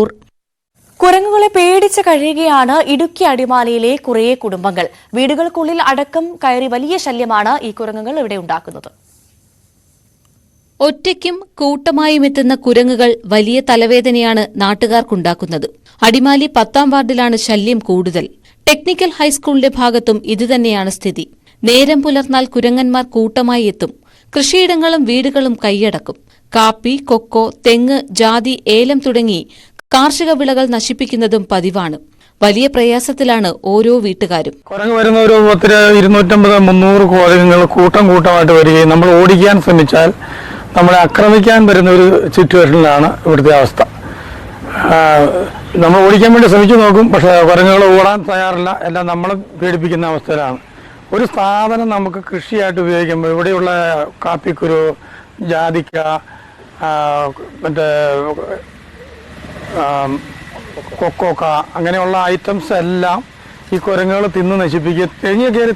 കണ്ണൂർ. കുരങ്ങുകളെ പേടിച്ച് കഴിയുകയാണ് ഇടുക്കി അടിമാലിയിലെ കുറേ കുടുംബങ്ങൾ. വീടുകൾക്കുള്ളിൽ അടക്കം കയറി വലിയ ശല്യമാണ് ഈ കുരങ്ങുകൾ ഇവിടെ ഉണ്ടാക്കുന്നത്. ഒറ്റയ്ക്കും കൂട്ടമായും എത്തുന്ന കുരങ്ങുകൾ വലിയ തലവേദനയാണ് നാട്ടുകാർക്കുണ്ടാക്കുന്നത്. അടിമാലി 10ാം വാർഡിലാണ് ശല്യം കൂടുതൽ. ടെക്നിക്കൽ ഹൈസ്കൂളിന്റെ ഭാഗത്തും ഇതുതന്നെയാണ് സ്ഥിതി. നേരം പുലർന്നാൽ കുരങ്ങന്മാർ കൂട്ടമായി എത്തും. കൃഷിയിടങ്ങളും വീടുകളും കൈയടക്കും. കാപ്പി, കൊക്കോ, തെങ്ങ്, ജാതി, ഏലം തുടങ്ങി കാർഷിക വിളകൾ നശിപ്പിക്കുന്നതും പതിവാണ്. വലിയ പ്രയാസത്തിലാണ് ഓരോ വീട്ടുകാരും. കുരങ്ങ് വരുന്ന ഒരു 250-300 കുരങ്ങുകൾ കൂട്ടമായിട്ട് വരികയും നമ്മൾ ഓടിക്കാൻ ശ്രമിച്ചാൽ നമ്മളെ ആക്രമിക്കാൻ വരുന്ന ഒരു സിറ്റുവേഷനിലാണ് ഇവിടുത്തെ അവസ്ഥ. നമ്മൾ ഓടിക്കാൻ വേണ്ടി ശ്രമിച്ചു നോക്കും, പക്ഷേ കുരങ്ങുകൾ ഓടാൻ തയ്യാറില്ല. എല്ലാം നമ്മളെ പേടിപ്പിക്കുന്ന അവസ്ഥയിലാണ്. ഒരു സാധനം നമുക്ക് കൃഷിയായിട്ട് ഉപയോഗിക്കുമ്പോൾ ഇവിടെയുള്ള കാപ്പിക്കുരു, ജാതിക്ക, മറ്റേ കൊക്കോക്ക അങ്ങനെയുള്ള ഐറ്റംസ് എല്ലാം ഈ കുരങ്ങുകൾ തിന്ന് നശിപ്പിക്കുക.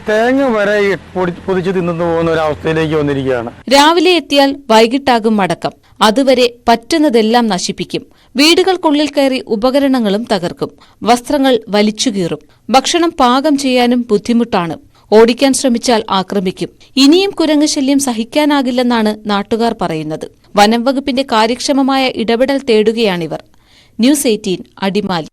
തേങ്ങ വരെ പൊതിച്ച് തിന്നു പോകുന്ന ഒരു അവസ്ഥയിലേക്ക് വന്നിരിക്കുകയാണ്. രാവിലെ എത്തിയാൽ വൈകിട്ടാകും മടക്കം. അതുവരെ പറ്റുന്നതെല്ലാം നശിപ്പിക്കും. വീടുകൾക്കുള്ളിൽ കയറി ഉപകരണങ്ങളും തകർക്കും. വസ്ത്രങ്ങൾ വലിച്ചുകീറും. ഭക്ഷണം പാകം ചെയ്യാനും ബുദ്ധിമുട്ടാണ്. ഓടിക്കാൻ ശ്രമിച്ചാൽ ആക്രമിക്കും. ഇനിയും കുരങ്ങ് ശല്യം സഹിക്കാനാകില്ലെന്നാണ് നാട്ടുകാർ പറയുന്നത്. വനം വകുപ്പിന്റെ കാര്യക്ഷമമായ ഇടപെടൽ തേടുകയാണിവർ. ന്യൂസ് 18 അടിമാലി.